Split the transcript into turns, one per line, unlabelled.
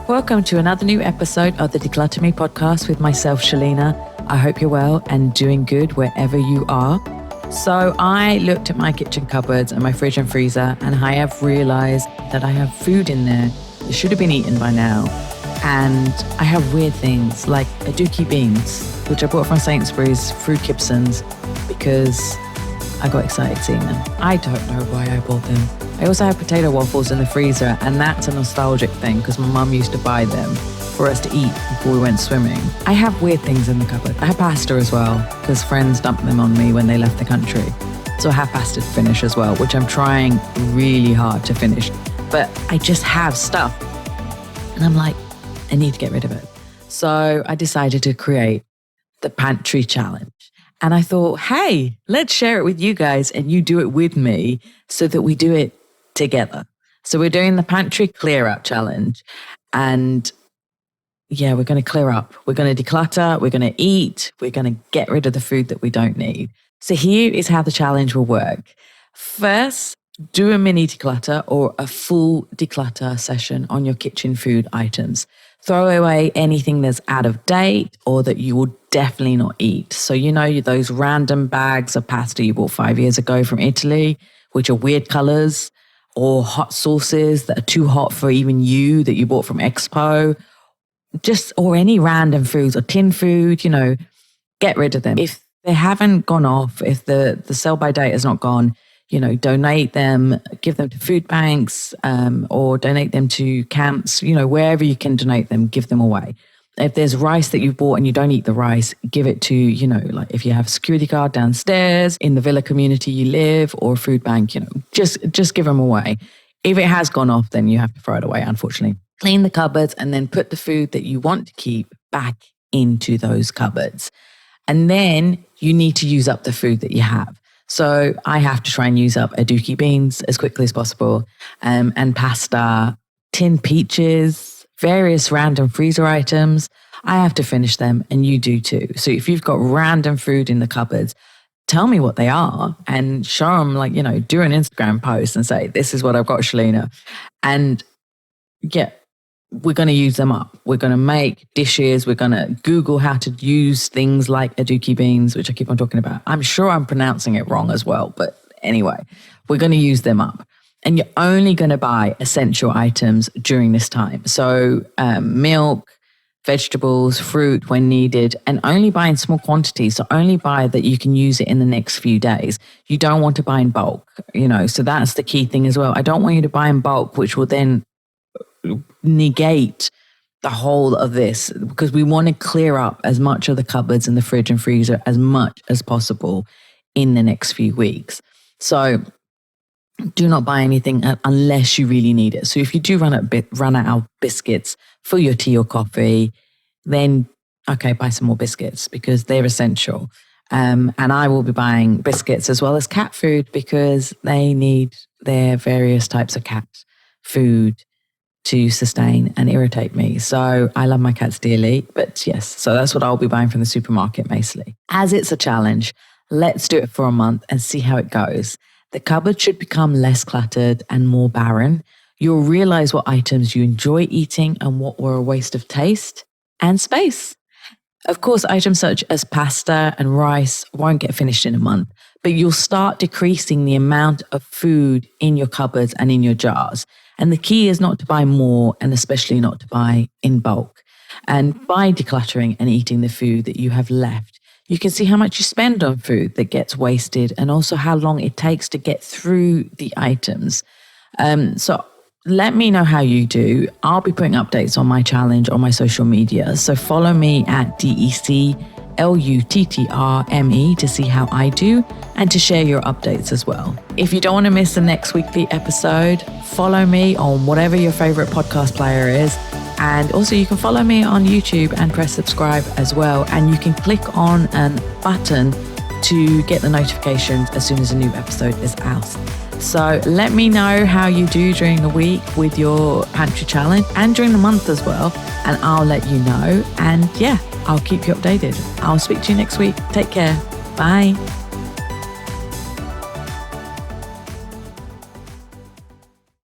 Welcome to another new episode of the Declutter Me podcast with myself, Shelina. I hope you're well and doing good wherever you are. So I looked at my kitchen cupboards and my fridge and freezer, and I have realized that I have food in there that should have been eaten by now. And I have weird things like aduki beans, which I bought from Sainsbury's through Gibson's because I got excited seeing them. I don't know why I bought them. I also have potato waffles in the freezer, and that's a nostalgic thing because my mum used to buy them for us to eat before we went swimming. I have weird things in the cupboard. I have pasta as well because friends dumped them on me when they left the country. So I have pasta to finish as well, which I'm trying really hard to finish. But I just have stuff. And I'm like, I need to get rid of it. So I decided to create the Pantry Challenge. And I thought, hey, let's share it with you guys and you do it with me so that we do it together. So we're doing the Pantry Clearout Challenge. And yeah, we're going to clear up. We're going to declutter. We're going to eat. We're going to get rid of the food that we don't need. So here is how the challenge will work. First, do a mini declutter or a full declutter session on your kitchen food items. Throw away anything that's out of date or that you will definitely not eat. So, you know, those random bags of pasta you bought 5 years ago from Italy, which are weird colors, or hot sauces that are too hot for even you that you bought from Expo, or any random foods or tin food, you know, get rid of them. If they haven't gone off, if the sell by date has not gone, you know, donate them, give them to food banks, or donate them to camps, you know, wherever you can donate them, give them away. If there's rice that you bought and you don't eat the rice, give it to, you know, like if you have a security guard downstairs in the villa community you live or a food bank, you know, just give them away. If it has gone off, then you have to throw it away, unfortunately. Clean the cupboards and then put the food that you want to keep back into those cupboards. And then you need to use up the food that you have. So I have to try and use up aduki beans as quickly as possible, and pasta, tin peaches, various random freezer items. I have to finish them and you do too. So if you've got random food in the cupboards, tell me what they are and show them, like, you know, do an Instagram post and say, this is what I've got, Shelina. And yeah, we're going to use them up. We're going to make dishes. We're going to Google how to use things like aduki beans, which I keep on talking about. I'm sure I'm pronouncing it wrong as well. But anyway, we're going to use them up. And you're only going to buy essential items during this time. So milk, vegetables, fruit when needed, and only buy in small quantities. So only buy that you can use it in the next few days. You don't want to buy in bulk, you know, so that's the key thing as well. I don't want you to buy in bulk, which will then negate the whole of this, because we want to clear up as much of the cupboards and the fridge and freezer as much as possible in the next few weeks. So do not buy anything unless you really need it. So if you do run out of biscuits for your tea or coffee, then okay, buy some more biscuits because they're essential. And I will be buying biscuits as well as cat food because they need their various types of cat food to sustain and irritate me. So I love my cats dearly, but yes, so that's what I'll be buying from the supermarket mostly. As it's a challenge, let's do it for a month and see how it goes. The cupboard should become less cluttered and more barren. You'll realize what items you enjoy eating and what were a waste of taste and space. Of course, items such as pasta and rice won't get finished in a month, but you'll start decreasing the amount of food in your cupboards and in your jars. And the key is not to buy more and especially not to buy in bulk. And by decluttering and eating the food that you have left, you can see how much you spend on food that gets wasted and also how long it takes to get through the items. So let me know how you do. I'll be putting updates on my challenge on my social media. So follow me at DECLUTTRME to see how I do and to share your updates as well. If you don't want to miss the next weekly episode, follow me on whatever your favorite podcast player is. And also you can follow me on YouTube and press subscribe as well. And you can click on a button to get the notifications as soon as a new episode is out. So let me know how you do during the week with your pantry challenge and during the month as well. And I'll let you know. And yeah, I'll keep you updated. I'll speak to you next week. Take care. Bye.